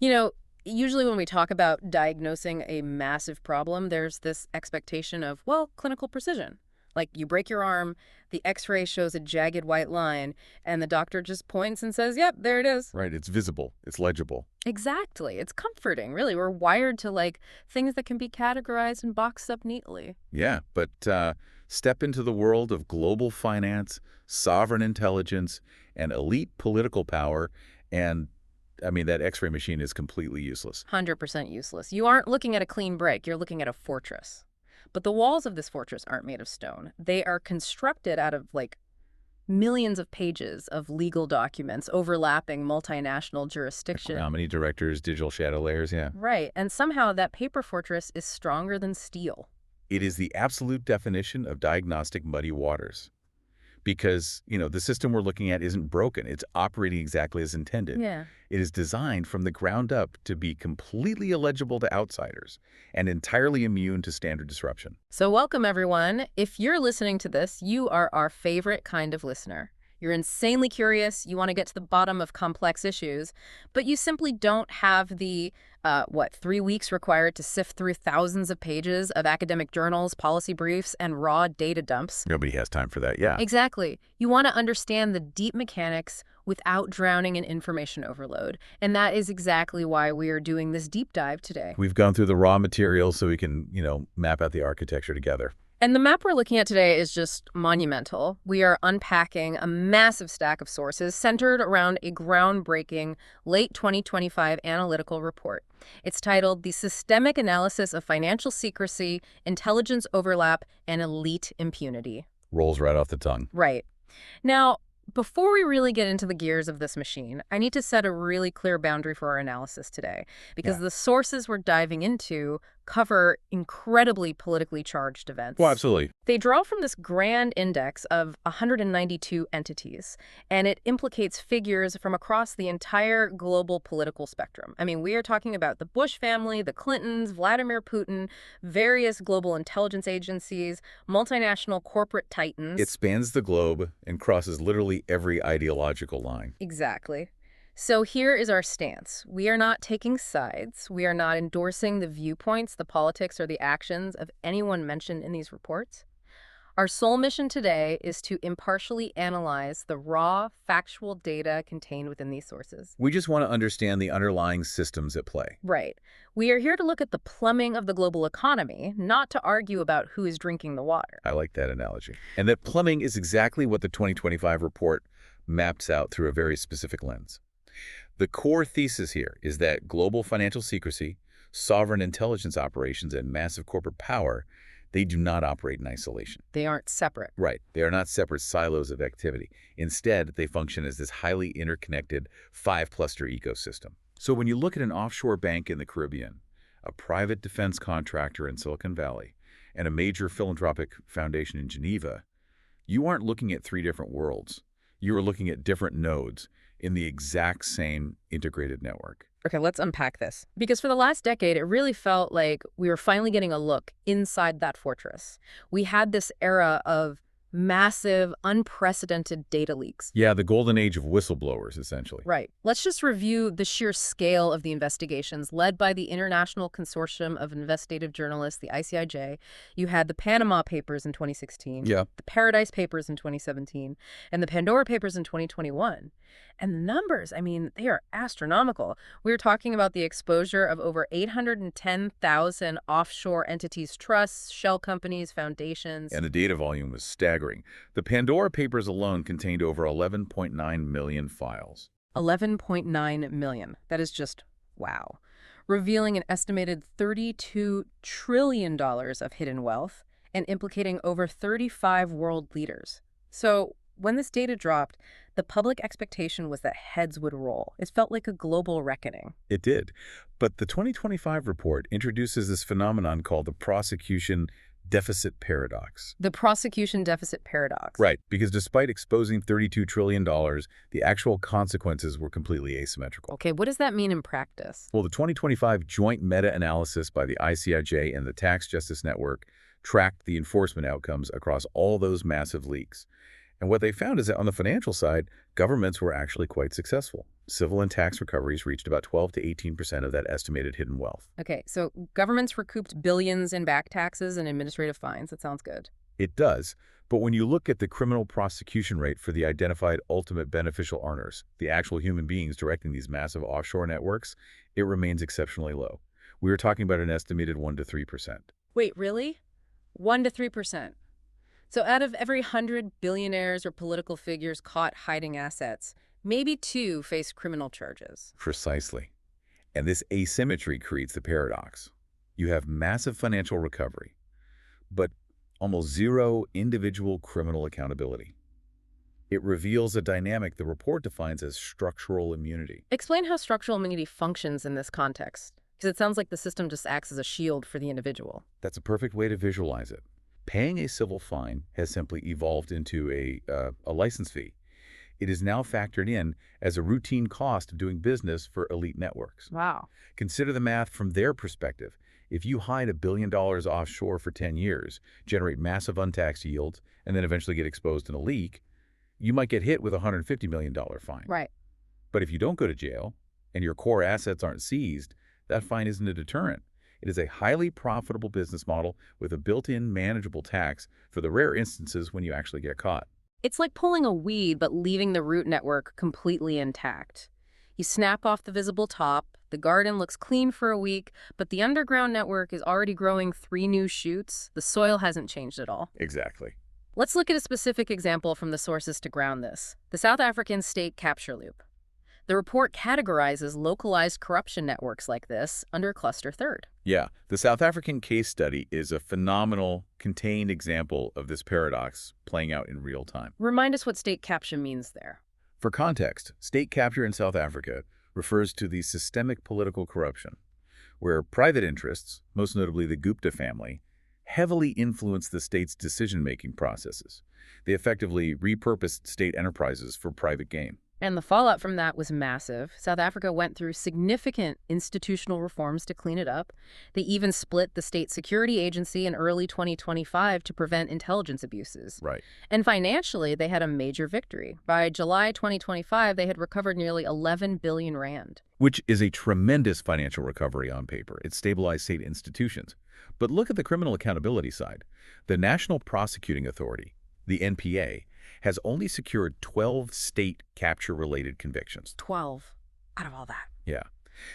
You know, usually when we talk about diagnosing a massive problem, there's this expectation of, well, clinical precision. Like you break your arm, the x-ray shows a jagged white line, and the doctor just points and says, yep, there it is. Right, it's visible, it's legible. Exactly. It's comforting, really. We're wired to like things that can be categorized and boxed up neatly. Yeah, but step into the world of global finance, sovereign intelligence, and elite political power, and I mean, that X-ray machine is completely useless. 100% useless. You aren't looking at a clean break, you're looking at a fortress. But the walls of this fortress aren't made of stone. They are constructed out of like millions of pages of legal documents overlapping multinational jurisdiction. How many directors, digital shadow layers, yeah. Right, and somehow that paper fortress is stronger than steel. It is the absolute definition of diagnostic muddy waters. Because, the system we're looking at isn't broken. It's operating exactly as intended. Yeah. It is designed from the ground up to be completely illegible to outsiders and entirely immune to standard disruption. So welcome, everyone. If you're listening to this, you are our favorite kind of listener. You're insanely curious, you want to get to the bottom of complex issues, but you simply don't have the, 3 weeks required to sift through thousands of pages of academic journals, policy briefs, and raw data dumps. Nobody has time for that, yeah. Exactly. You want to understand the deep mechanics without drowning in information overload. And that is exactly why we are doing this deep dive today. We've gone through the raw materials so we can, map out the architecture together. And the map we're looking at today is just monumental. We are unpacking a massive stack of sources centered around a groundbreaking late 2025 analytical report. It's titled The Systemic Analysis of Financial Secrecy, Intelligence Overlap, and Elite Impunity. Rolls right off the tongue. Right. Now, before we really get into the gears of this machine, I need to set a really clear boundary for our analysis today, because the sources we're diving into cover incredibly politically charged events. Well, absolutely. They draw from this grand index of 192 entities, and it implicates figures from across the entire global political spectrum. I mean, we are talking about the Bush family, the Clintons, Vladimir Putin, various global intelligence agencies, multinational corporate titans. It spans the globe and crosses literally every ideological line. Exactly. So here is our stance. We are not taking sides. We are not endorsing the viewpoints, the politics, or the actions of anyone mentioned in these reports. Our sole mission today is to impartially analyze the raw, factual data contained within these sources. We just want to understand the underlying systems at play. Right. We are here to look at the plumbing of the global economy, not to argue about who is drinking the water. I like that analogy. And that plumbing is exactly what the 2025 report maps out through a very specific lens. The core thesis here is that global financial secrecy, sovereign intelligence operations, and massive corporate power, they do not operate in isolation. They aren't separate. Right. They are not separate silos of activity. Instead, they function as this highly interconnected five-cluster ecosystem. So when you look at an offshore bank in the Caribbean, a private defense contractor in Silicon Valley, and a major philanthropic foundation in Geneva, you aren't looking at 3 different worlds. You are looking at different nodes in the exact same integrated network. Okay, let's unpack this. Because for the last decade, it really felt like we were finally getting a look inside that fortress. We had this era of massive, unprecedented data leaks. Yeah, the golden age of whistleblowers, essentially. Right. Let's just review the sheer scale of the investigations led by the International Consortium of Investigative Journalists, the ICIJ. You had the Panama Papers in 2016, Yeah. the Paradise Papers in 2017, and the Pandora Papers in 2021. And the numbers, I mean, they are astronomical. We're talking about the exposure of over 810,000 offshore entities, trusts, shell companies, foundations. And the data volume was staggering. The Pandora Papers alone contained over 11.9 million files. 11.9 million. That is just wow. Revealing an estimated $32 trillion of hidden wealth and implicating over 35 world leaders. So when this data dropped, the public expectation was that heads would roll. It felt like a global reckoning. It did. But the 2025 report introduces this phenomenon called the Prosecution Deficit Paradox. The Prosecution Deficit Paradox. Right, because despite exposing $32 trillion, the actual consequences were completely asymmetrical. Okay, what does that mean in practice? Well, the 2025 joint meta-analysis by the ICIJ and the Tax Justice Network tracked the enforcement outcomes across all those massive leaks. And what they found is that on the financial side, governments were actually quite successful. Civil and tax recoveries reached about 12 to 18% of that estimated hidden wealth. Okay, so governments recouped billions in back taxes and administrative fines. That sounds good. It does, but when you look at the criminal prosecution rate for the identified ultimate beneficial earners, the actual human beings directing these massive offshore networks, it remains exceptionally low. We are talking about an estimated 1 to 3%. Wait, really? 1 to 3%. So out of every 100 billionaires or political figures caught hiding assets, maybe 2 face criminal charges. Precisely. And this asymmetry creates the paradox. You have massive financial recovery, but almost zero individual criminal accountability. It reveals a dynamic the report defines as structural immunity. Explain how structural immunity functions in this context, because it sounds like the system just acts as a shield for the individual. That's a perfect way to visualize it. Paying a civil fine has simply evolved into a license fee. It is now factored in as a routine cost of doing business for elite networks. Wow. Consider the math from their perspective. If you hide $1 billion offshore for 10 years, generate massive untaxed yields, and then eventually get exposed in a leak, you might get hit with a $150 million fine. Right. But if you don't go to jail and your core assets aren't seized, that fine isn't a deterrent. It is a highly profitable business model with a built-in manageable tax for the rare instances when you actually get caught. It's like pulling a weed but leaving the root network completely intact. You snap off the visible top, the garden looks clean for a week, but the underground network is already growing 3 new shoots. The soil hasn't changed at all. Exactly. Let's look at a specific example from the sources to ground this. The South African state capture loop. The report categorizes localized corruption networks like this under Cluster Third. Yeah, the South African case study is a phenomenal, contained example of this paradox playing out in real time. Remind us what state capture means there. For context, state capture in South Africa refers to the systemic political corruption, where private interests, most notably the Gupta family, heavily influence the state's decision-making processes. They effectively repurposed state enterprises for private gain. And the fallout from that was massive. South Africa went through significant institutional reforms to clean it up. They even split the state security agency in early 2025 to prevent intelligence abuses. Right. And financially, they had a major victory. By July 2025, they had recovered nearly 11 billion rand. Which is a tremendous financial recovery on paper. It stabilized state institutions. But look at the criminal accountability side. The National Prosecuting Authority, the NPA, has only secured 12 state capture-related convictions. 12 out of all that. Yeah.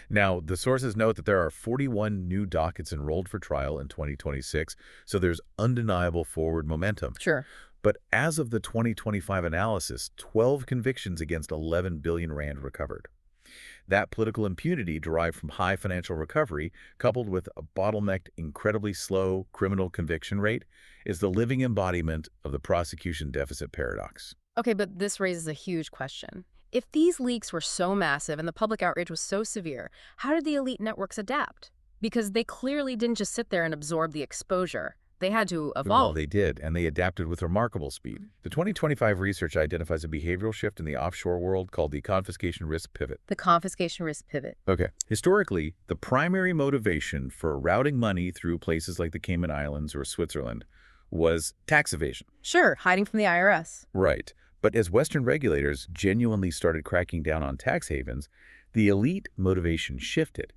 Now, the sources note that there are 41 new dockets enrolled for trial in 2026, so there's undeniable forward momentum. Sure. But as of the 2025 analysis, 12 convictions against 11 billion rand recovered. That political impunity derived from high financial recovery, coupled with a bottlenecked, incredibly slow criminal conviction rate, is the living embodiment of the prosecution deficit paradox. Okay, but this raises a huge question. If these leaks were so massive and the public outrage was so severe, how did the elite networks adapt? Because they clearly didn't just sit there and absorb the exposure. They had to evolve. Well, they did, and they adapted with remarkable speed. The 2025 research identifies a behavioral shift in the offshore world called the confiscation risk pivot. The confiscation risk pivot. Okay. Historically, the primary motivation for routing money through places like the Cayman Islands or Switzerland was tax evasion. Sure, hiding from the IRS. Right. But as Western regulators genuinely started cracking down on tax havens, the elite motivation shifted.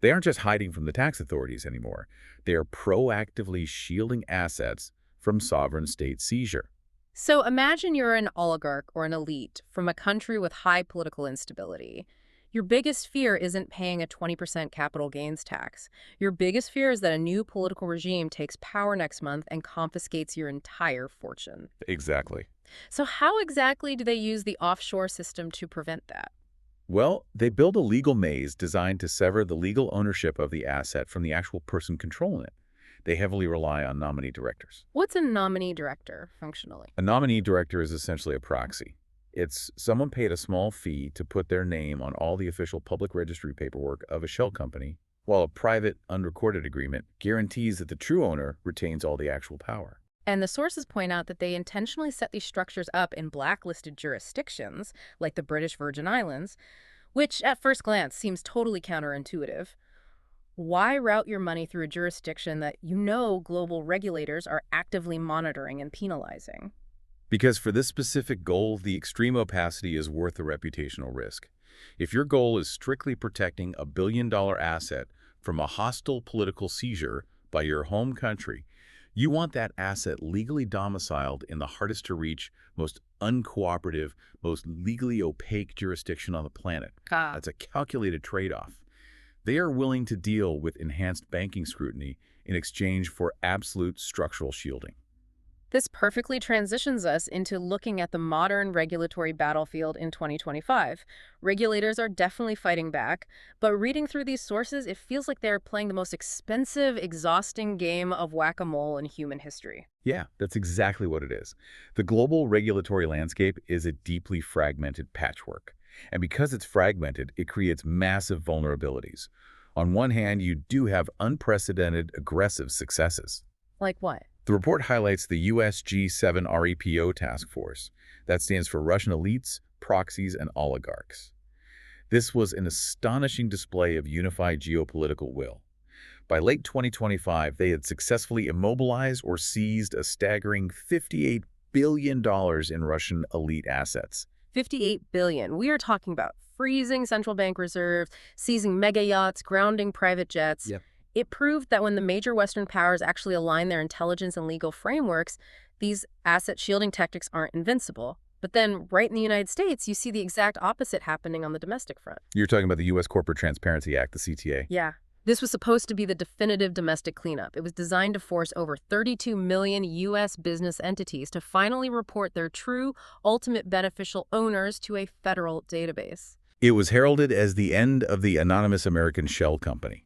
They aren't just hiding from the tax authorities anymore. They are proactively shielding assets from sovereign state seizure. So imagine you're an oligarch or an elite from a country with high political instability. Your biggest fear isn't paying a 20% capital gains tax. Your biggest fear is that a new political regime takes power next month and confiscates your entire fortune. Exactly. So how exactly do they use the offshore system to prevent that? Well, they build a legal maze designed to sever the legal ownership of the asset from the actual person controlling it. They heavily rely on nominee directors. What's a nominee director, functionally? A nominee director is essentially a proxy. It's someone paid a small fee to put their name on all the official public registry paperwork of a shell company, while a private, unrecorded agreement guarantees that the true owner retains all the actual power. And the sources point out that they intentionally set these structures up in blacklisted jurisdictions, like the British Virgin Islands, which at first glance seems totally counterintuitive. Why route your money through a jurisdiction that you know global regulators are actively monitoring and penalizing? Because for this specific goal, the extreme opacity is worth the reputational risk. If your goal is strictly protecting a billion-dollar asset from a hostile political seizure by your home country, you want that asset legally domiciled in the hardest-to-reach, most uncooperative, most legally opaque jurisdiction on the planet. That's a calculated trade-off. They are willing to deal with enhanced banking scrutiny in exchange for absolute structural shielding. This perfectly transitions us into looking at the modern regulatory battlefield in 2025. Regulators are definitely fighting back, but reading through these sources, it feels like they're playing the most expensive, exhausting game of whack-a-mole in human history. Yeah, that's exactly what it is. The global regulatory landscape is a deeply fragmented patchwork. And because it's fragmented, it creates massive vulnerabilities. On one hand, you do have unprecedented aggressive successes. Like what? The report highlights the US G7 REPO task force. That stands for Russian elites, proxies, and oligarchs. This was an astonishing display of unified geopolitical will. By late 2025, they had successfully immobilized or seized a staggering $58 billion in Russian elite assets. $58 billion. We are talking about freezing central bank reserves, seizing mega yachts, grounding private jets. Yep. It proved that when the major Western powers actually align their intelligence and legal frameworks, these asset shielding tactics aren't invincible. But then right in the United States, you see the exact opposite happening on the domestic front. You're talking about the U.S. Corporate Transparency Act, the CTA. Yeah. This was supposed to be the definitive domestic cleanup. It was designed to force over 32 million U.S. business entities to finally report their true, ultimate beneficial owners to a federal database. It was heralded as the end of the anonymous American shell company.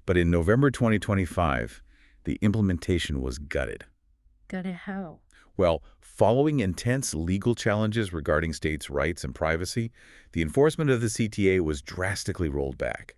But in November 2025, the implementation was gutted. Gutted how? Well, following intense legal challenges regarding states' rights and privacy, the enforcement of the CTA was drastically rolled back.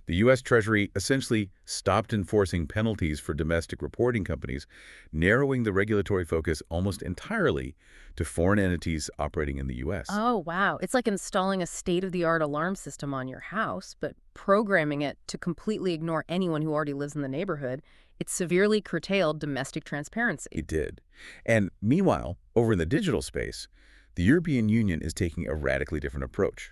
The U.S. Treasury essentially stopped enforcing penalties for domestic reporting companies, narrowing the regulatory focus almost entirely to foreign entities operating in the U.S. Oh, wow. It's like installing a state-of-the-art alarm system on your house, but programming it to completely ignore anyone who already lives in the neighborhood. It severely curtailed domestic transparency. It did. And meanwhile, over in the digital space, the European Union is taking a radically different approach.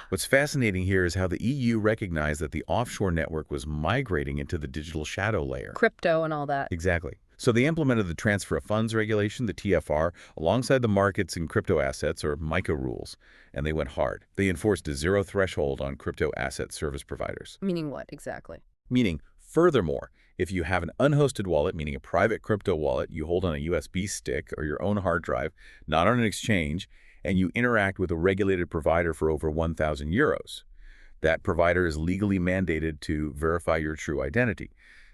What's fascinating here is how the EU recognized that the offshore network was migrating into the digital shadow layer. Crypto and all that. Exactly. So they implemented the Transfer of Funds Regulation, the TFR, alongside the markets in crypto assets, or MiCA rules, and they went hard. They enforced a zero threshold on crypto asset service providers. Meaning what, exactly? Meaning, furthermore, if you have an unhosted wallet, meaning a private crypto wallet you hold on a USB stick or your own hard drive, not on an exchange, and you interact with a regulated provider for over 1,000 euros, that provider is legally mandated to verify your true identity.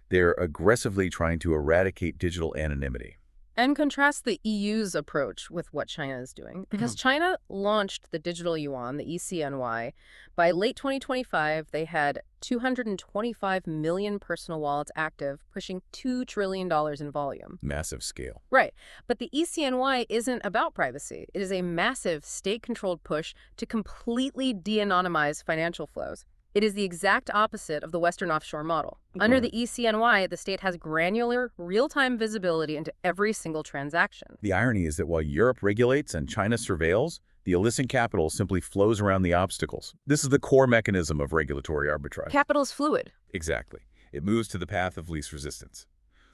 They're aggressively trying to eradicate digital anonymity. And contrast the EU's approach with what China is doing. Because China launched the digital yuan, the ECNY. By late 2025, they had 225 million personal wallets active, pushing $2 trillion in volume. Massive scale. Right. But the ECNY isn't about privacy. It is a massive state-controlled push to completely de-anonymize financial flows. It is the exact opposite of the Western offshore model. Under the ECNY, the state has granular, real-time visibility into every single transaction. The irony is that while Europe regulates and China surveils, the illicit capital simply flows around the obstacles. This is the core mechanism of regulatory arbitrage. Capital's fluid. Exactly. It moves to the path of least resistance.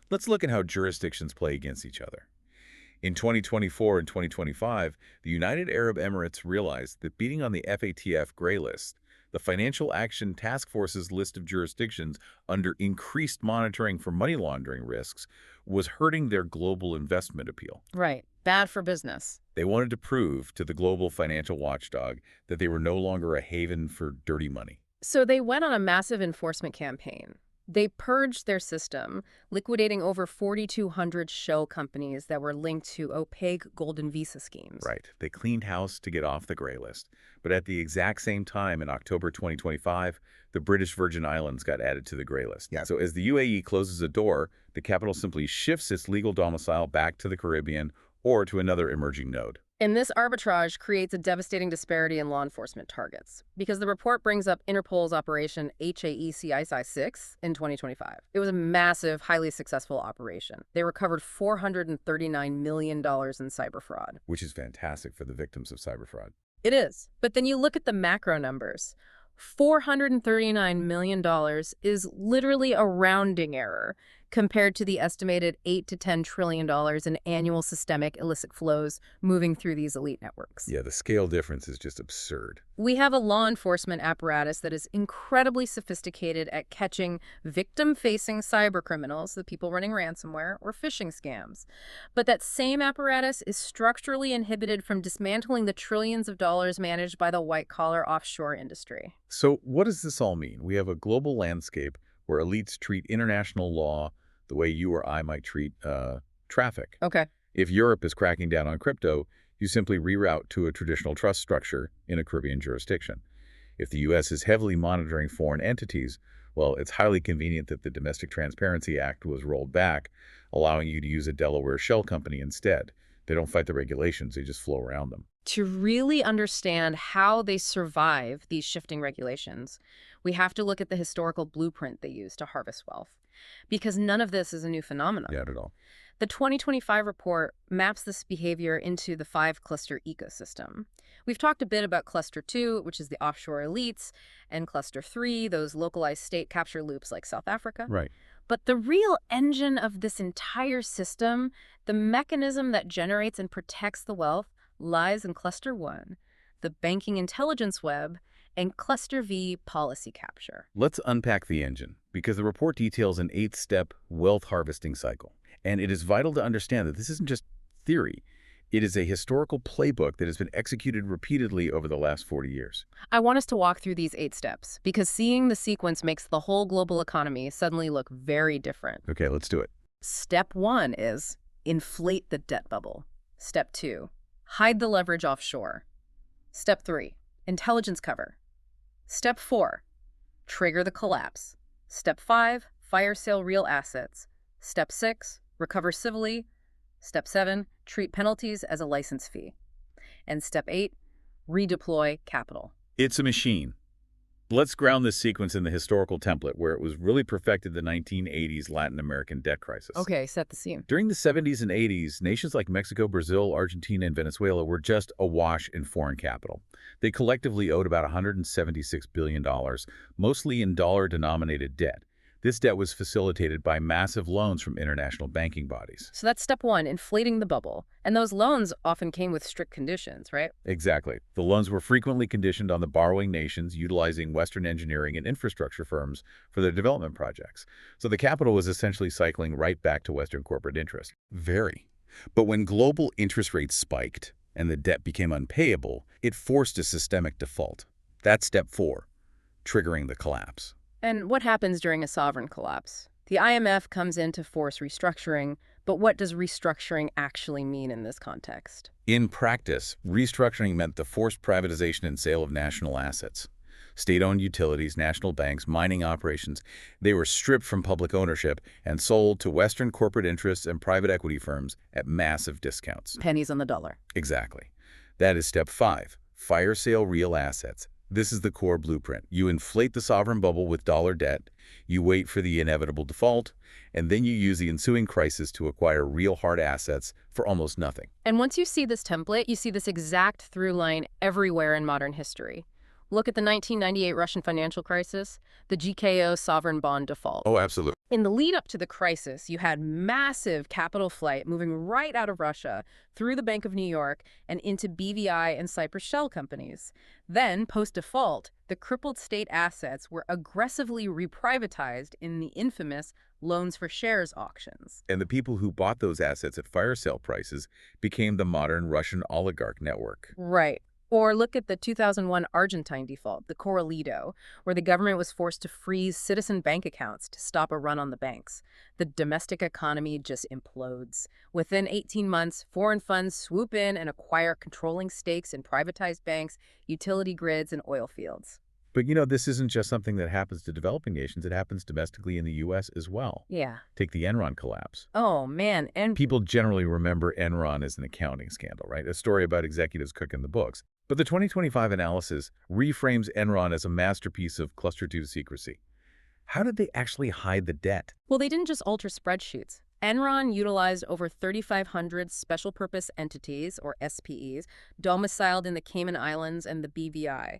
Let's look at how jurisdictions play against each other. In 2024 and 2025, the United Arab Emirates realized that beating on the FATF gray list, the Financial Action Task Force's list of jurisdictions under increased monitoring for money laundering risks, was hurting their global investment appeal. Right. Bad for business. They wanted to prove to the global financial watchdog that they were no longer a haven for dirty money. So they went on a massive enforcement campaign. They purged their system, liquidating over 4,200 shell companies that were linked to opaque golden visa schemes. Right. They cleaned house to get off the gray list. But at the exact same time, in October 2025, the British Virgin Islands got added to the gray list. Yeah. So as the UAE closes a door, the capital simply shifts its legal domicile back to the Caribbean or to another emerging node. And this arbitrage creates a devastating disparity in law enforcement targets because the report brings up Interpol's Operation HAECISI-6 in 2025. It was a massive, highly successful operation. They recovered $439 million in cyber fraud. Which is fantastic for the victims of cyber fraud. It is. But then you look at the macro numbers. $439 million is literally a rounding error compared to the estimated $8 to $10 trillion in annual systemic illicit flows moving through these elite networks. Yeah, the scale difference is just absurd. We have a law enforcement apparatus that is incredibly sophisticated at catching victim-facing cybercriminals, the people running ransomware, or phishing scams. But that same apparatus is structurally inhibited from dismantling the trillions of dollars managed by the white-collar offshore industry. So what does this all mean? We have a global landscape where elites treat international law the way you or I might treat traffic. Okay. If Europe is cracking down on crypto, you simply reroute to a traditional trust structure in a Caribbean jurisdiction. If the U.S. is heavily monitoring foreign entities, well, it's highly convenient that the Domestic Transparency Act was rolled back, allowing you to use a Delaware shell company instead. They don't fight the regulations, they just flow around them. To really understand how they survive these shifting regulations, we have to look at the historical blueprint they use to harvest wealth, because none of this is a new phenomenon. Not at all. The 2025 report maps this behavior into the 5-cluster ecosystem. We've talked a bit about Cluster 2, which is the offshore elites, and Cluster 3, those localized state capture loops like South Africa. Right. But the real engine of this entire system, the mechanism that generates and protects the wealth, lies in Cluster 1, the banking intelligence web, and Cluster V, policy capture. Let's unpack the engine, because the report details an 8-step wealth harvesting cycle. And it is vital to understand that this isn't just theory. It is a historical playbook that has been executed repeatedly over the last 40 years. I want us to walk through these 8 steps, because seeing the sequence makes the whole global economy suddenly look very different. Okay, let's do it. Step 1 is inflate the debt bubble. Step 2, hide the leverage offshore. Step 3, intelligence cover. Step 4, trigger the collapse. Step 5, fire sale real assets. Step 6, recover civilly. Step 7, treat penalties as a license fee. And Step 8, redeploy capital. It's a machine. Let's ground this sequence in the historical template where it was really perfected the 1980s Latin American debt crisis. Okay, set the scene. During the 70s and 80s, nations like Mexico, Brazil, Argentina, and Venezuela were just awash in foreign capital. They collectively owed about $176 billion, mostly in dollar-denominated debt. This debt was facilitated by massive loans from international banking bodies. So that's step 1, inflating the bubble. And those loans often came with strict conditions, right? Exactly. The loans were frequently conditioned on the borrowing nations utilizing Western engineering and infrastructure firms for their development projects. So the capital was essentially cycling right back to Western corporate interest. Very. But when global interest rates spiked and the debt became unpayable, it forced a systemic default. That's step 4, triggering the collapse. And what happens during a sovereign collapse? The IMF comes in to force restructuring, but what does restructuring actually mean in this context? In practice, restructuring meant the forced privatization and sale of national assets. State-owned utilities, national banks, mining operations, they were stripped from public ownership and sold to Western corporate interests and private equity firms at massive discounts. Pennies on the dollar. Exactly. That is step 5, fire sale real assets. This is the core blueprint. You inflate the sovereign bubble with dollar debt, you wait for the inevitable default, and then you use the ensuing crisis to acquire real hard assets for almost nothing. And once you see this template, you see this exact through line everywhere in modern history. Look at the 1998 Russian financial crisis, the GKO sovereign bond default. Oh, absolutely. In the lead up to the crisis, you had massive capital flight moving right out of Russia through the Bank of New York and into BVI and Cyprus shell companies. Then, post-default, the crippled state assets were aggressively reprivatized in the infamous loans for shares auctions. And the people who bought those assets at fire sale prices became the modern Russian oligarch network. Right. Or look at the 2001 Argentine default, the Corralito, where the government was forced to freeze citizen bank accounts to stop a run on the banks. The domestic economy just implodes. Within 18 months, foreign funds swoop in and acquire controlling stakes in privatized banks, utility grids, and oil fields. But this isn't just something that happens to developing nations. It happens domestically in the U.S. as well. Yeah. Take the Enron collapse. Oh, man. And People generally remember Enron as an accounting scandal, right? A story about executives cooking the books. But the 2025 analysis reframes Enron as a masterpiece of cluster 2 secrecy. How did they actually hide the debt? well, they didn't just alter spreadsheets. Enron utilized over 3,500 special purpose entities, or SPEs, domiciled in the Cayman Islands and the BVI.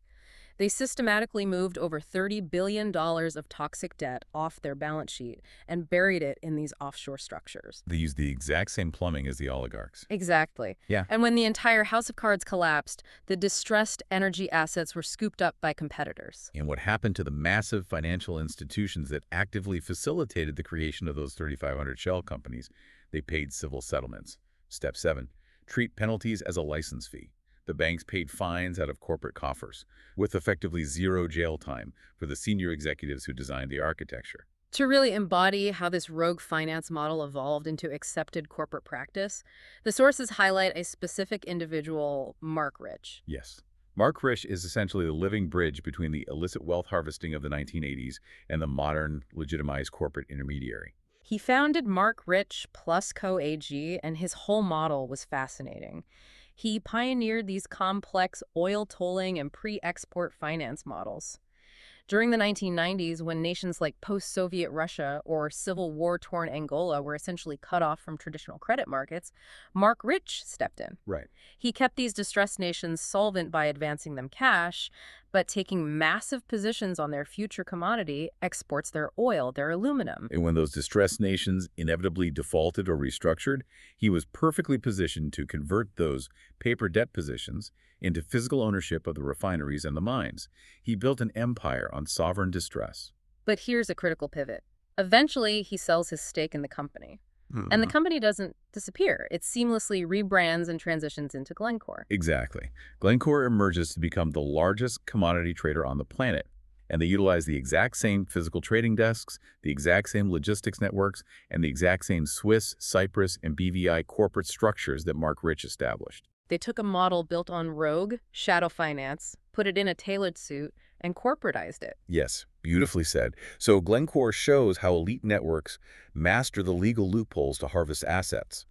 They systematically moved over $30 billion of toxic debt off their balance sheet and buried it in these offshore structures. They used the exact same plumbing as the oligarchs. Exactly. Yeah. And when the entire house of cards collapsed, the distressed energy assets were scooped up by competitors. And what happened to the massive financial institutions that actively facilitated the creation of those 3,500 shell companies? They paid civil settlements. Step 7. Treat penalties as a license fee. The banks paid fines out of corporate coffers, with effectively zero jail time for the senior executives who designed the architecture. To really embody how this rogue finance model evolved into accepted corporate practice, the sources highlight a specific individual, Mark Rich. Yes. Mark Rich is essentially the living bridge between the illicit wealth harvesting of the 1980s and the modern, legitimized corporate intermediary. He founded Mark Rich Plus Co. AG, and his whole model was fascinating. He pioneered these complex oil tolling and pre-export finance models. During the 1990s, when nations like post-Soviet Russia or Civil War-torn Angola were essentially cut off from traditional credit markets, Mark Rich stepped in. Right. He kept these distressed nations solvent by advancing them cash, but taking massive positions on their future commodity, exports their oil, their aluminum. And when those distressed nations inevitably defaulted or restructured, he was perfectly positioned to convert those paper debt positions into physical ownership of the refineries and the mines. He built an empire on sovereign distress. But here's a critical pivot. Eventually, he sells his stake in the company. And the company doesn't disappear. It seamlessly rebrands and transitions into Glencore. Exactly. Glencore emerges to become the largest commodity trader on the planet. And they utilize the exact same physical trading desks, the exact same logistics networks, and the exact same Swiss, Cyprus, and BVI corporate structures that Mark Rich established. They took a model built on rogue, shadow finance, put it in a tailored suit, and corporatized it. Yes, beautifully said. So Glencore shows how elite networks master the legal loopholes to harvest assets.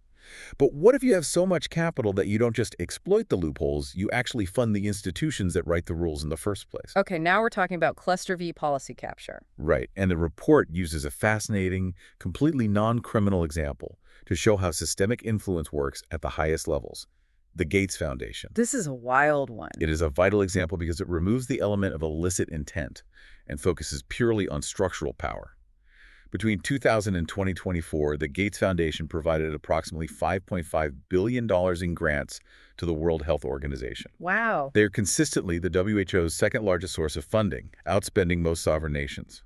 But what if you have so much capital that you don't just exploit the loopholes, you actually fund the institutions that write the rules in the first place? Okay, now we're talking about cluster V policy capture. Right, and the report uses a fascinating, completely non-criminal example to show how systemic influence works at the highest levels. The Gates Foundation. This is a wild one. It is a vital example because it removes the element of illicit intent and focuses purely on structural power. Between 2000 and 2024, the Gates Foundation provided approximately $5.5 billion in grants to the World Health Organization. Wow. They are consistently the WHO's second largest source of funding, outspending most sovereign nations.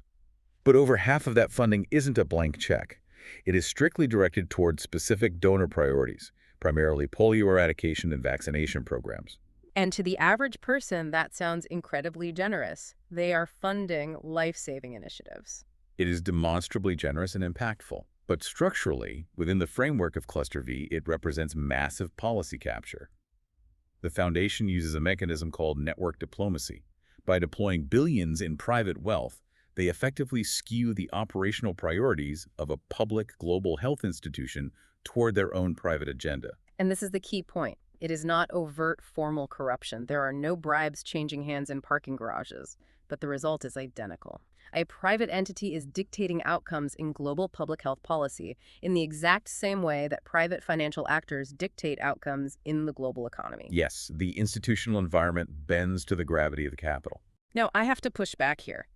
But over half of that funding isn't a blank check. It is strictly directed toward specific donor priorities, primarily polio eradication and vaccination programs. And to the average person, that sounds incredibly generous. They are funding life-saving initiatives. It is demonstrably generous and impactful. But structurally, within the framework of Cluster V, it represents massive policy capture. The foundation uses a mechanism called network diplomacy. By deploying billions in private wealth, they effectively skew the operational priorities of a public global health institution toward their own private agenda. And this is the key point. It is not overt formal corruption. There are no bribes changing hands in parking garages, but the result is identical. A private entity is dictating outcomes in global public health policy in the exact same way that private financial actors dictate outcomes in the global economy. Yes, the institutional environment bends to the gravity of the capital. Now, I have to push back here.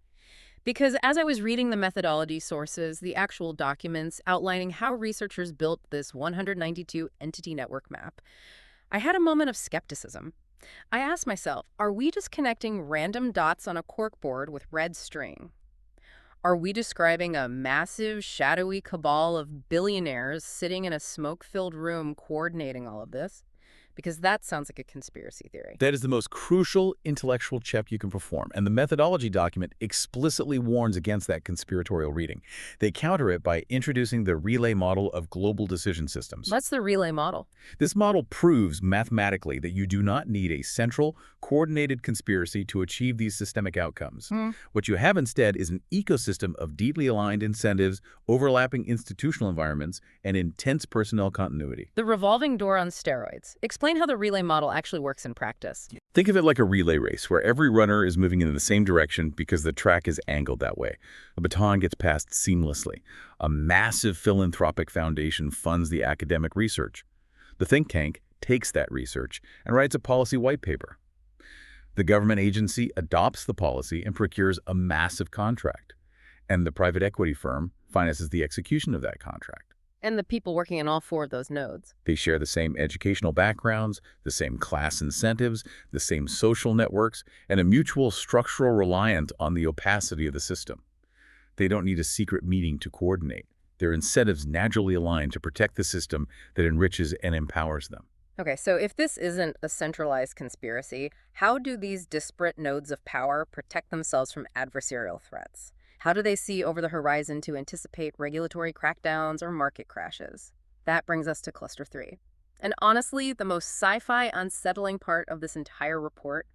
Because as I was reading the methodology sources, the actual documents outlining how researchers built this 192 entity network map, I had a moment of skepticism. I asked myself, are we just connecting random dots on a corkboard with red string? Are we describing a massive, shadowy cabal of billionaires sitting in a smoke-filled room coordinating all of this? Because that sounds like a conspiracy theory. That is the most crucial intellectual check you can perform, and the methodology document explicitly warns against that conspiratorial reading. They counter it by introducing the relay model of global decision systems. What's the relay model? This model proves mathematically that you do not need a central, coordinated conspiracy to achieve these systemic outcomes. What you have instead is an ecosystem of deeply aligned incentives, overlapping institutional environments, and intense personnel continuity. The revolving door on steroids. Explain how the relay model actually works in practice. Think of it like a relay race where every runner is moving in the same direction because the track is angled that way. A baton gets passed seamlessly. A massive philanthropic foundation funds the academic research. The think tank takes that research and writes a policy white paper. The government agency adopts the policy and procures a massive contract. And the private equity firm finances the execution of that contract. And the people working in all four of those nodes. They share the same educational backgrounds, the same class incentives, the same social networks, and a mutual structural reliance on the opacity of the system. They don't need a secret meeting to coordinate. Their incentives naturally align to protect the system that enriches and empowers them. Okay, so if this isn't a centralized conspiracy, how do these disparate nodes of power protect themselves from adversarial threats? How do they see over the horizon to anticipate regulatory crackdowns or market crashes? That brings us to Cluster 3. And honestly, the most sci-fi unsettling part of this entire report,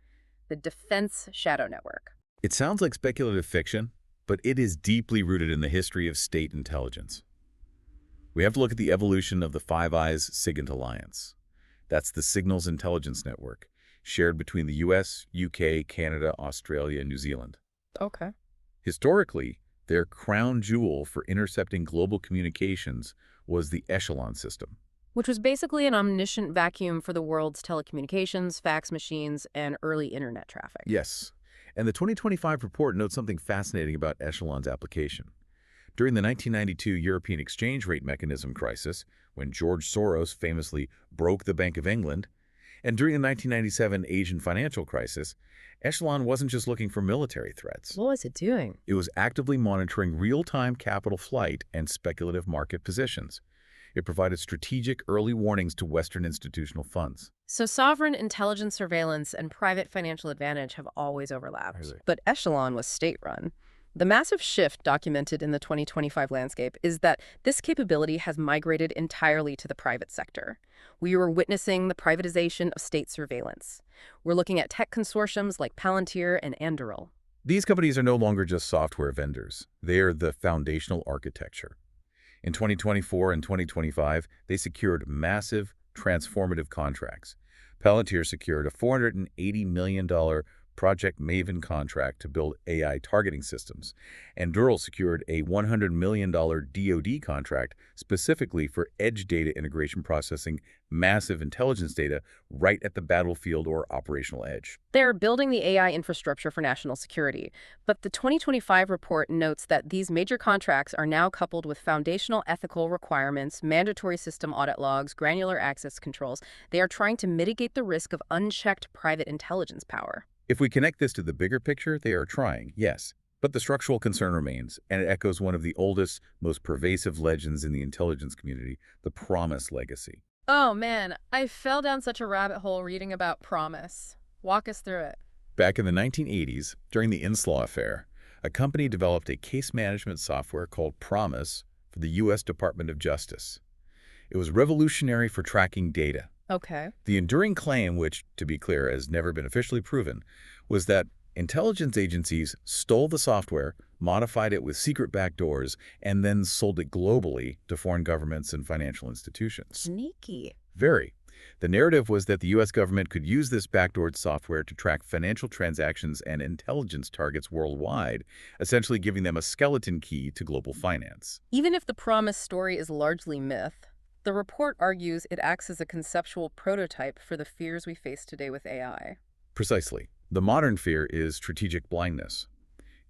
the Defense Shadow Network. It sounds like speculative fiction, but it is deeply rooted in the history of state intelligence. We have to look at the evolution of the Five Eyes SIGINT alliance. That's the Signals Intelligence Network, shared between the US, UK, Canada, Australia, and New Zealand. Okay. Historically, their crown jewel for intercepting global communications was the Echelon system. Which was basically an omniscient vacuum for the world's telecommunications, fax machines, and early internet traffic. Yes, and the 2025 report notes something fascinating about Echelon's application. During the 1992 European exchange rate mechanism crisis, when George Soros famously broke the Bank of England, and during the 1997 Asian financial crisis, Echelon wasn't just looking for military threats. What was it doing? It was actively monitoring real-time capital flight and speculative market positions. It provided strategic early warnings to Western institutional funds. So sovereign intelligence surveillance and private financial advantage have always overlapped. Really? But Echelon was state-run. The massive shift documented in the 2025 landscape is that this capability has migrated entirely to the private sector. We are witnessing the privatization of state surveillance. We're looking at tech consortiums like Palantir and Anduril. These companies are no longer just software vendors. They are the foundational architecture. In 2024 and 2025, they secured massive, transformative contracts. Palantir secured a $480 million Project Maven contract to build AI targeting systems, and Anduril secured a $100 million DoD contract specifically for edge data integration processing massive intelligence data right at the battlefield or operational edge. They're building the AI infrastructure for national security, but the 2025 report notes that these major contracts are now coupled with foundational ethical requirements, mandatory system audit logs, granular access controls. They are trying to mitigate the risk of unchecked private intelligence power. If we connect this to the bigger picture, they are trying, yes. But the structural concern remains, and it echoes one of the oldest, most pervasive legends in the intelligence community, the Promise legacy. Oh man, I fell down such a rabbit hole reading about Promise. Walk us through it. Back in the 1980s, during the Inslaw affair, a company developed a case management software called Promise for the U.S. Department of Justice. It was revolutionary for tracking data. Okay. The enduring claim, which, to be clear, has never been officially proven, was that intelligence agencies stole the software, modified it with secret backdoors, and then sold it globally to foreign governments and financial institutions. Sneaky. Very. The narrative was that the U.S. government could use this backdoored software to track financial transactions and intelligence targets worldwide, essentially giving them a skeleton key to global finance. Even if the Promise story is largely myth, the report argues it acts as a conceptual prototype for the fears we face today with AI. Precisely. The modern fear is strategic blindness.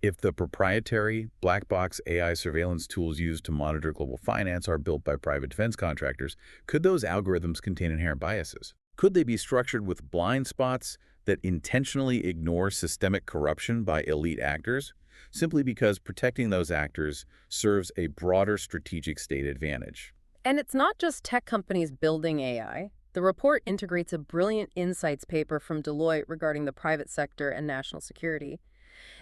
If the proprietary black box AI surveillance tools used to monitor global finance are built by private defense contractors, could those algorithms contain inherent biases? Could they be structured with blind spots that intentionally ignore systemic corruption by elite actors, simply because protecting those actors serves a broader strategic state advantage? And it's not just tech companies building AI. The report integrates a brilliant insights paper from Deloitte regarding the private sector and national security.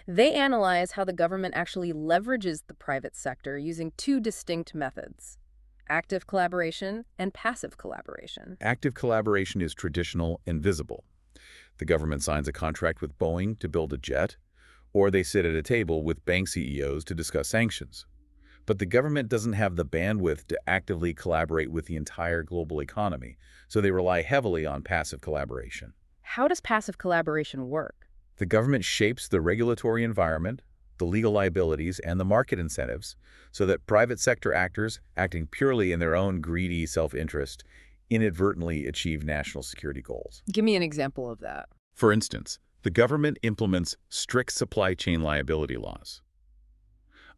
They analyze how the government actually leverages the private sector using two distinct methods: active collaboration and passive collaboration. Active collaboration is traditional and visible. The government signs a contract with Boeing to build a jet, or they sit at a table with bank CEOs to discuss sanctions. But the government doesn't have the bandwidth to actively collaborate with the entire global economy, so they rely heavily on passive collaboration. How does passive collaboration work? The government shapes the regulatory environment, the legal liabilities, and the market incentives so that private sector actors, acting purely in their own greedy self-interest, inadvertently achieve national security goals. Give me an example of that. For instance, the government implements strict supply chain liability laws.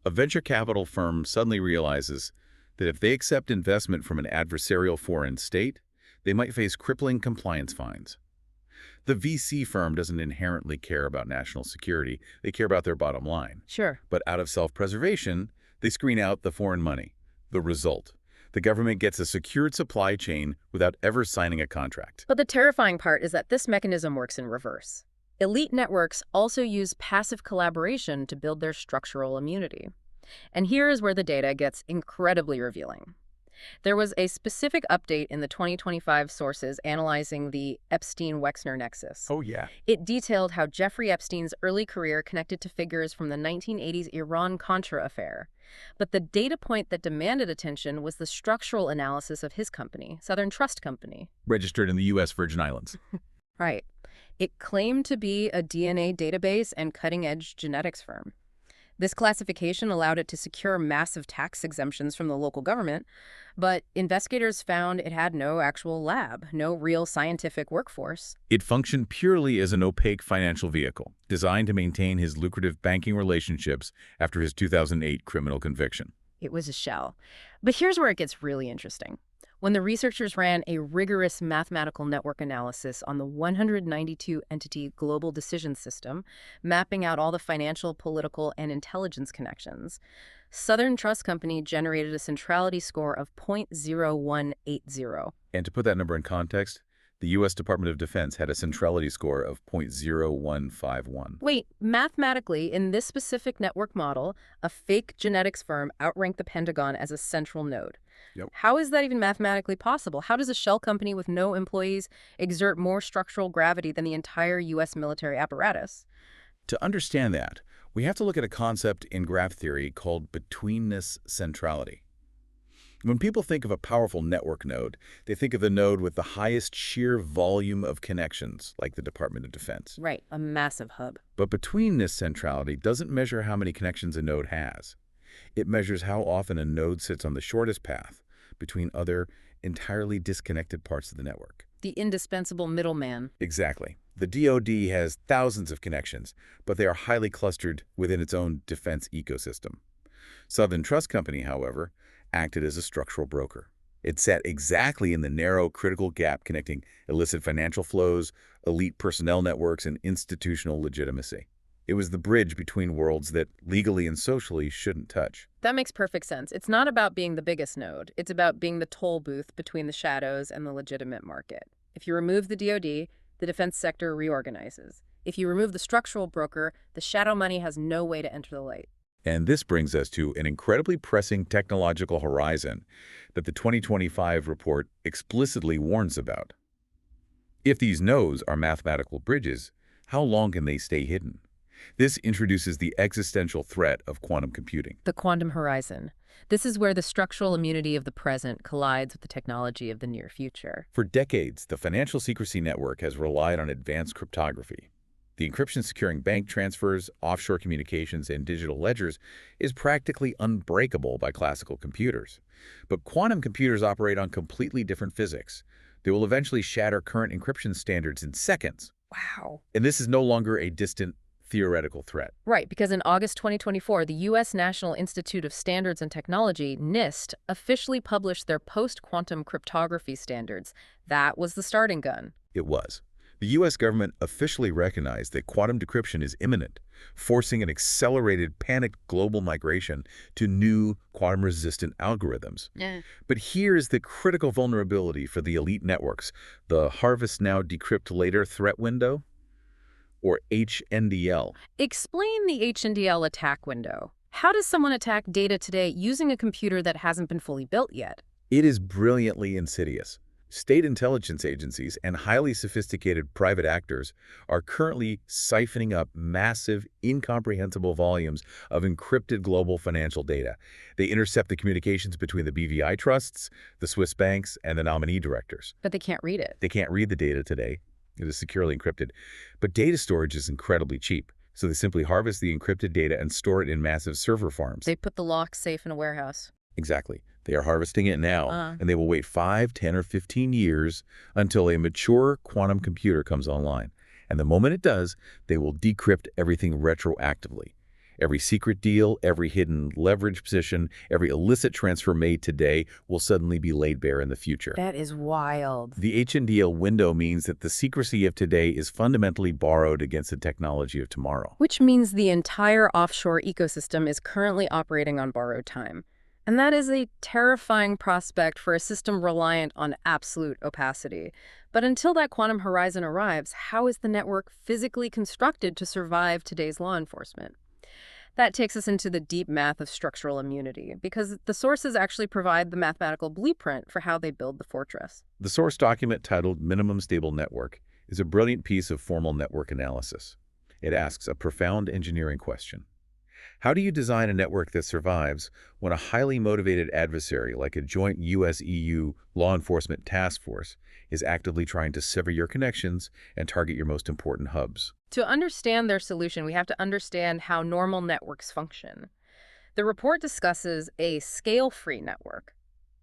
A venture capital firm suddenly realizes that if they accept investment from an adversarial foreign state, they might face crippling compliance fines. The VC firm doesn't inherently care about national security. They care about their bottom line. Sure. But out of self-preservation, they screen out the foreign money. The result: the government gets a secured supply chain without ever signing a contract. But the terrifying part is that this mechanism works in reverse. Elite networks also use passive collaboration to build their structural immunity. And here is where the data gets incredibly revealing. There was a specific update in the 2025 sources analyzing the Epstein-Wexner nexus. Oh, yeah. It detailed how Jeffrey Epstein's early career connected to figures from the 1980s Iran-Contra affair. But the data point that demanded attention was the structural analysis of his company, Southern Trust Company. Registered in the U.S. Virgin Islands. Right. It claimed to be a DNA database and cutting-edge genetics firm. This classification allowed it to secure massive tax exemptions from the local government, but investigators found it had no actual lab, no real scientific workforce. It functioned purely as an opaque financial vehicle, designed to maintain his lucrative banking relationships after his 2008 criminal conviction. It was a shell. But here's where it gets really interesting. When the researchers ran a rigorous mathematical network analysis on the 192-entity global decision system, mapping out all the financial, political, and intelligence connections, Southern Trust Company generated a centrality score of 0.0180. And to put that number in context, the U.S. Department of Defense had a centrality score of 0.0151. Wait, mathematically, in this specific network model, a fake genetics firm outranked the Pentagon as a central node. Yep. How is that even mathematically possible? How does a shell company with no employees exert more structural gravity than the entire U.S. military apparatus? To understand that, we have to look at a concept in graph theory called betweenness centrality. When people think of a powerful network node, they think of the node with the highest sheer volume of connections, like the Department of Defense. Right, a massive hub. But betweenness centrality doesn't measure how many connections a node has. It measures how often a node sits on the shortest path between other, entirely disconnected parts of the network. The indispensable middleman. Exactly. The DoD has thousands of connections, but they are highly clustered within its own defense ecosystem. Southern Trust Company, however, acted as a structural broker. It sat exactly in the narrow, critical gap connecting illicit financial flows, elite personnel networks, and institutional legitimacy. It was the bridge between worlds that legally and socially shouldn't touch. That makes perfect sense. It's not about being the biggest node. It's about being the toll booth between the shadows and the legitimate market. If you remove the DoD, the defense sector reorganizes. If you remove the structural broker, the shadow money has no way to enter the light. And this brings us to an incredibly pressing technological horizon that the 2025 report explicitly warns about. If these nodes are mathematical bridges, how long can they stay hidden? This introduces the existential threat of quantum computing. The quantum horizon. This is where the structural immunity of the present collides with the technology of the near future. For decades, the financial secrecy network has relied on advanced cryptography. The encryption securing bank transfers, offshore communications, and digital ledgers is practically unbreakable by classical computers. But quantum computers operate on completely different physics. They will eventually shatter current encryption standards in seconds. Wow. And this is no longer a distant theoretical threat. Right, because in August 2024, the U.S. National Institute of Standards and Technology, NIST, officially published their post-quantum cryptography standards. That was the starting gun. It was. The U.S. government officially recognized that quantum decryption is imminent, forcing an accelerated, panicked global migration to new quantum-resistant algorithms. Yeah. But here's the critical vulnerability for the elite networks, the harvest now, decrypt later threat window, or HNDL. Explain the HNDL attack window. How does someone attack data today using a computer that hasn't been fully built yet? It is brilliantly insidious. State intelligence agencies and highly sophisticated private actors are currently siphoning up massive, incomprehensible volumes of encrypted global financial data. They intercept the communications between the BVI trusts, the Swiss banks, and the nominee directors. But they can't read it. They can't read the data today. It is securely encrypted. But data storage is incredibly cheap, so they simply harvest the encrypted data and store it in massive server farms. They put the lock safe in a warehouse. Exactly. They are harvesting it now, Uh. and they will wait 5, 10, or 15 years until a mature quantum computer comes online. And the moment it does, they will decrypt everything retroactively. Every secret deal, every hidden leverage position, every illicit transfer made today will suddenly be laid bare in the future. That is wild. The HNDL window means that the secrecy of today is fundamentally borrowed against the technology of tomorrow. Which means the entire offshore ecosystem is currently operating on borrowed time. And that is a terrifying prospect for a system reliant on absolute opacity. But until that quantum horizon arrives, how is the network physically constructed to survive today's law enforcement? That takes us into the deep math of structural immunity, because the sources actually provide the mathematical blueprint for how they build the fortress. The source document titled Minimum Stable Network is a brilliant piece of formal network analysis. It asks a profound engineering question. How do you design a network that survives when a highly motivated adversary, like a joint US-EU law enforcement task force, is actively trying to sever your connections and target your most important hubs? To understand their solution, we have to understand how normal networks function. The report discusses a scale-free network.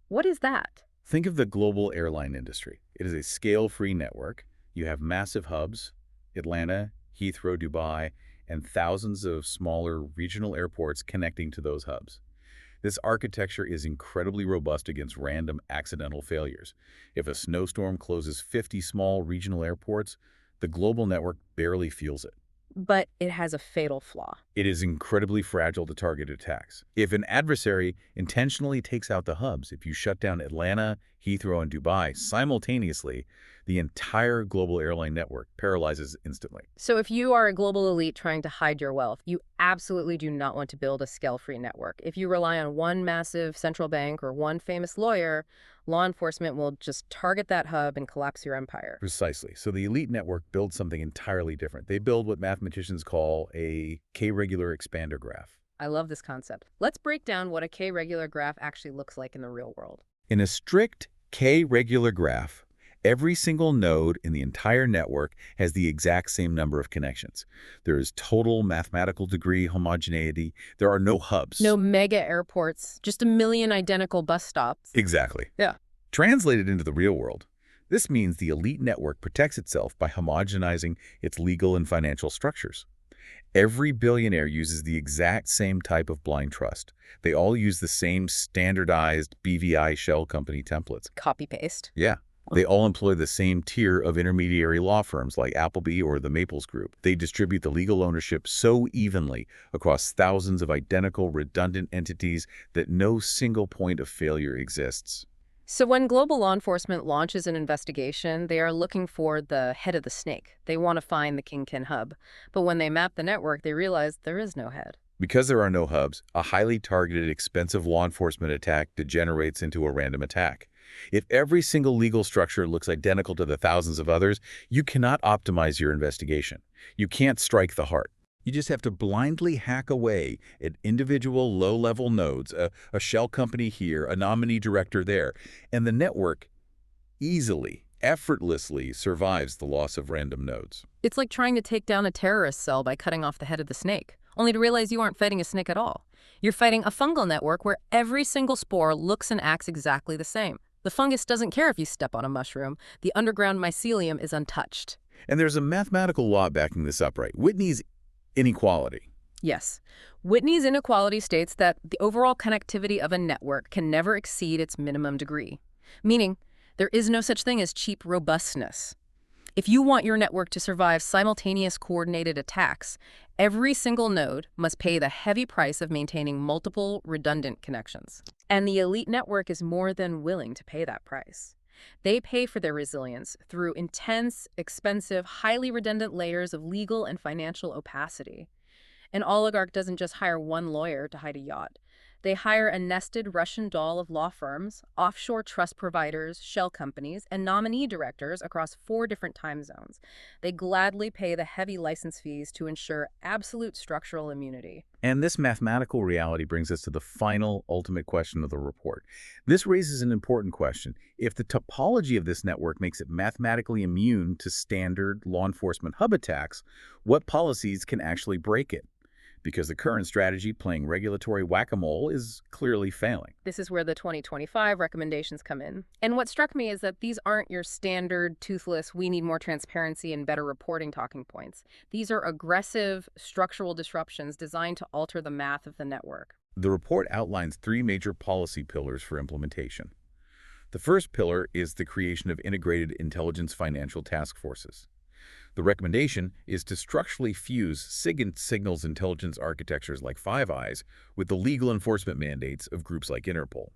What is that? Think of the global airline industry. It is a scale-free network. You have massive hubs, Atlanta, Heathrow, Dubai, and thousands of smaller regional airports connecting to those hubs. This architecture is incredibly robust against random accidental failures. If a snowstorm closes 50 small regional airports, the global network barely feels it. But it has a fatal flaw. It is incredibly fragile to targeted attacks. If an adversary intentionally takes out the hubs, if you shut down Atlanta, Heathrow, and Dubai simultaneously, the entire global airline network paralyzes instantly. So if you are a global elite trying to hide your wealth, you absolutely do not want to build a scale-free network. If you rely on one massive central bank or one famous lawyer, law enforcement will just target that hub and collapse your empire. Precisely. So the elite network builds something entirely different. They build what mathematicians call a K-regular expander graph. I love this concept. Let's break down what a K-regular graph actually looks like in the real world. In a strict K-regular graph, every single node in the entire network has the exact same number of connections. There is total mathematical degree homogeneity. There are no hubs. No mega airports, just a million identical bus stops. Exactly. Yeah. Translated into the real world, this means the elite network protects itself by homogenizing its legal and financial structures. Every billionaire uses the exact same type of blind trust. They all use the same standardized BVI shell company templates. Copy-paste. Yeah. They all employ the same tier of intermediary law firms like Appleby or the Maples Group. They distribute the legal ownership so evenly across thousands of identical, redundant entities that no single point of failure exists. So when global law enforcement launches an investigation, they are looking for the head of the snake. They want to find the kingpin hub. But when they map the network, they realize there is no head. Because there are no hubs, a highly targeted, expensive law enforcement attack degenerates into a random attack. If every single legal structure looks identical to the thousands of others, you cannot optimize your investigation. You can't strike the heart. You just have to blindly hack away at individual low-level nodes, a shell company here, a nominee director there, and the network easily, effortlessly survives the loss of random nodes. It's like trying to take down a terrorist cell by cutting off the head of the snake, only to realize you aren't fighting a snake at all. You're fighting a fungal network where every single spore looks and acts exactly the same. The fungus doesn't care if you step on a mushroom. The underground mycelium is untouched. And there's a mathematical law backing this up, right? Whitney's inequality. Yes. Whitney's inequality states that the overall connectivity of a network can never exceed its minimum degree, meaning there is no such thing as cheap robustness. If you want your network to survive simultaneous coordinated attacks, every single node must pay the heavy price of maintaining multiple redundant connections. And the elite network is more than willing to pay that price. They pay for their resilience through intense, expensive, highly redundant layers of legal and financial opacity. An oligarch doesn't just hire one lawyer to hide a yacht. They hire a nested Russian doll of law firms, offshore trust providers, shell companies, and nominee directors across 4 different time zones. They gladly pay the heavy license fees to ensure absolute structural immunity. And this mathematical reality brings us to the final, ultimate question of the report. This raises an important question. If the topology of this network makes it mathematically immune to standard law enforcement hub attacks, what policies can actually break it? Because the current strategy, playing regulatory whack-a-mole, is clearly failing. This is where the 2025 recommendations come in. And what struck me is that these aren't your standard, toothless, we need more transparency and better reporting talking points. These are aggressive, structural disruptions designed to alter the math of the network. The report outlines 3 major policy pillars for implementation. The first pillar is the creation of integrated intelligence financial task forces. The recommendation is to structurally fuse SIG signals intelligence architectures like Five Eyes with the legal enforcement mandates of groups like Interpol.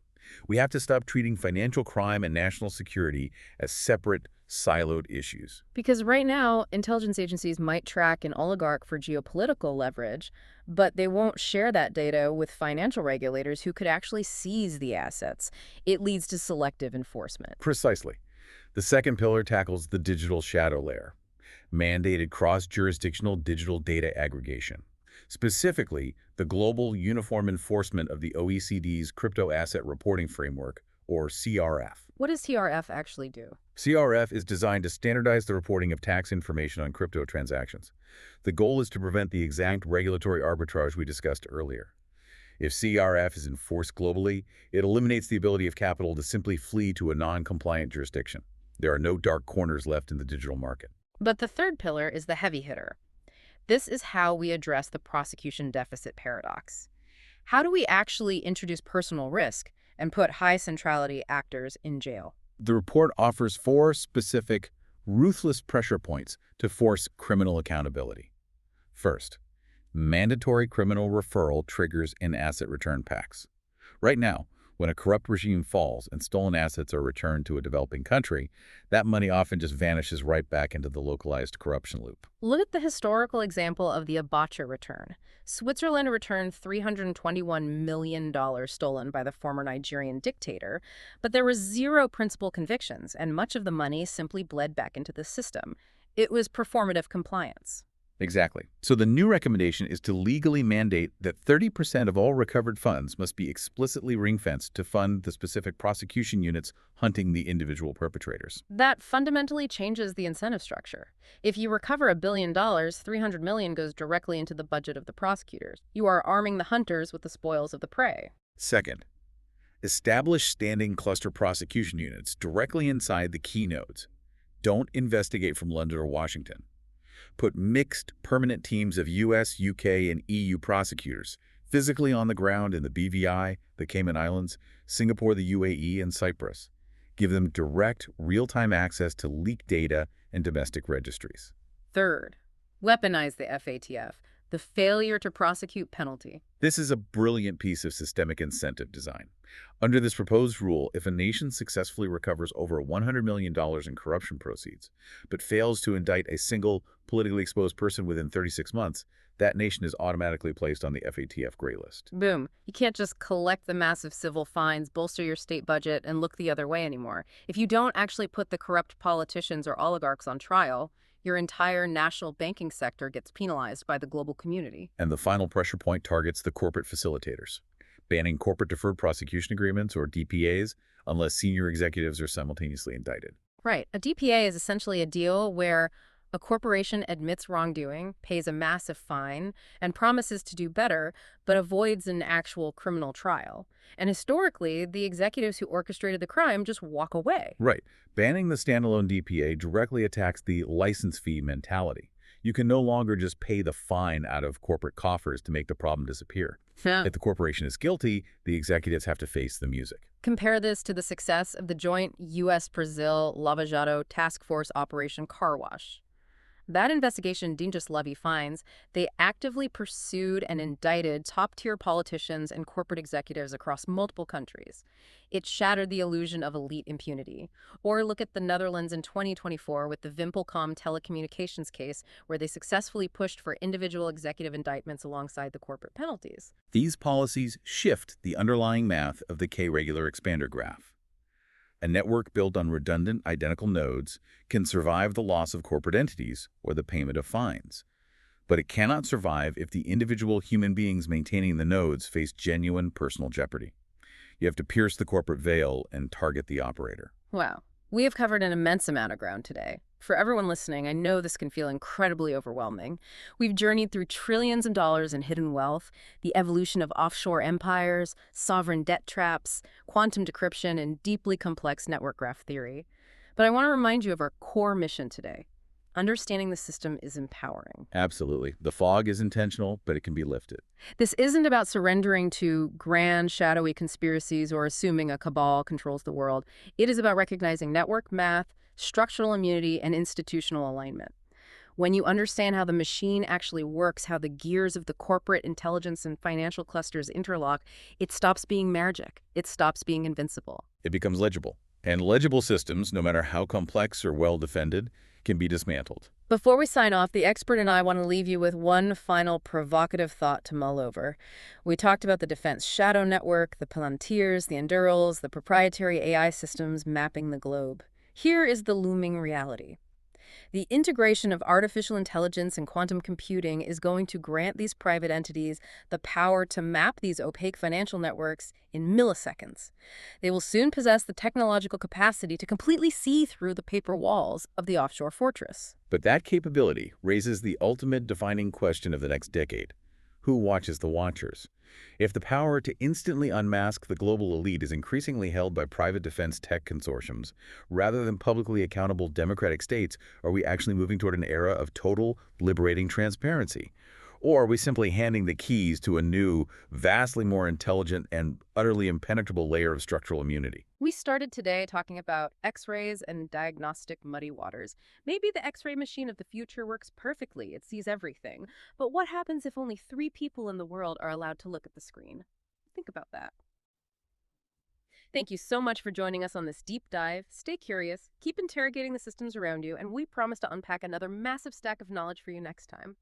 We have to stop treating financial crime and national security as separate, siloed issues. Because right now, intelligence agencies might track an oligarch for geopolitical leverage, but they won't share that data with financial regulators who could actually seize the assets. It leads to selective enforcement. Precisely. The second pillar tackles the digital shadow layer. Mandated cross-jurisdictional digital data aggregation. Specifically, the global uniform enforcement of the OECD's Crypto Asset Reporting Framework, or CRF. What does TRF actually do? CRF is designed to standardize the reporting of tax information on crypto transactions. The goal is to prevent the exact regulatory arbitrage we discussed earlier. If CRF is enforced globally, it eliminates the ability of capital to simply flee to a non-compliant jurisdiction. There are no dark corners left in the digital market. But the third pillar is the heavy hitter. This is how we address the prosecution deficit paradox. How do we actually introduce personal risk and put high centrality actors in jail? The report offers 4 specific, ruthless pressure points to force criminal accountability. First, mandatory criminal referral triggers in asset return pacts. Right now, when a corrupt regime falls and stolen assets are returned to a developing country, that money often just vanishes right back into the localized corruption loop. Look at the historical example of the Abacha return. Switzerland returned $321 million stolen by the former Nigerian dictator, but there were 0 principal convictions, and much of the money simply bled back into the system. It was performative compliance. Exactly. So the new recommendation is to legally mandate that 30% of all recovered funds must be explicitly ring-fenced to fund the specific prosecution units hunting the individual perpetrators. That fundamentally changes the incentive structure. If you recover $1 billion, $300 million goes directly into the budget of the prosecutors. You are arming the hunters with the spoils of the prey. Second, establish standing cluster prosecution units directly inside the key nodes. Don't investigate from London or Washington. Put mixed, permanent teams of U.S., U.K., and EU prosecutors physically on the ground in the BVI, the Cayman Islands, Singapore, the UAE, and Cyprus. Give them direct, real-time access to leaked data and domestic registries. Third, weaponize the FATF, the failure to prosecute penalty. This is a brilliant piece of systemic incentive design. Under this proposed rule, if a nation successfully recovers over $100 million in corruption proceeds, but fails to indict a single politically exposed person within 36 months, that nation is automatically placed on the FATF gray list. Boom. You can't just collect the massive civil fines, bolster your state budget, and look the other way anymore. If you don't actually put the corrupt politicians or oligarchs on trial, your entire national banking sector gets penalized by the global community. And the final pressure point targets the corporate facilitators, banning corporate deferred prosecution agreements, or DPAs, unless senior executives are simultaneously indicted. Right. A DPA is essentially a deal where a corporation admits wrongdoing, pays a massive fine, and promises to do better, but avoids an actual criminal trial. And historically, the executives who orchestrated the crime just walk away. Right. Banning the standalone DPA directly attacks the license fee mentality. You can no longer just pay the fine out of corporate coffers to make the problem disappear. Yeah. If the corporation is guilty, the executives have to face the music. Compare this to the success of the joint U.S.-Brazil Lava Jato Task Force Operation Car Wash. That investigation didn't just levy fines, they actively pursued and indicted top-tier politicians and corporate executives across multiple countries. It shattered the illusion of elite impunity. Or look at the Netherlands in 2024 with the Wimpelcom telecommunications case, where they successfully pushed for individual executive indictments alongside the corporate penalties. These policies shift the underlying math of the K-regular expander graph. A network built on redundant, identical nodes can survive the loss of corporate entities or the payment of fines. But it cannot survive if the individual human beings maintaining the nodes face genuine personal jeopardy. You have to pierce the corporate veil and target the operator. Wow. We have covered an immense amount of ground today. For everyone listening, I know this can feel incredibly overwhelming. We've journeyed through trillions of dollars in hidden wealth, the evolution of offshore empires, sovereign debt traps, quantum decryption, and deeply complex network graph theory. But I want to remind you of our core mission today. Understanding the system is empowering. Absolutely. The fog is intentional, but it can be lifted. This isn't about surrendering to grand, shadowy conspiracies or assuming a cabal controls the world. It is about recognizing network math, structural immunity, and institutional alignment. When you understand how the machine actually works, how the gears of the corporate intelligence and financial clusters interlock, it stops being magic. It stops being invincible. It becomes legible. And legible systems, no matter how complex or well-defended, can be dismantled. Before we sign off, the expert and I want to leave you with one final provocative thought to mull over. We talked about the defense shadow network, the Palantirs, the Endurals, the proprietary AI systems mapping the globe. Here is the looming reality. The integration of artificial intelligence and quantum computing is going to grant these private entities the power to map these opaque financial networks in milliseconds. They will soon possess the technological capacity to completely see through the paper walls of the offshore fortress. But that capability raises the ultimate defining question of the next decade. Who watches the watchers? If the power to instantly unmask the global elite is increasingly held by private defense tech consortiums, rather than publicly accountable democratic states, are we actually moving toward an era of total, liberating transparency? Or are we simply handing the keys to a new, vastly more intelligent and utterly impenetrable layer of structural immunity? We started today talking about X-rays and diagnostic muddy waters. Maybe the X-ray machine of the future works perfectly. It sees everything. But what happens if only 3 people in the world are allowed to look at the screen? Think about that. Thank you so much for joining us on this deep dive. Stay curious, keep interrogating the systems around you, and we promise to unpack another massive stack of knowledge for you next time.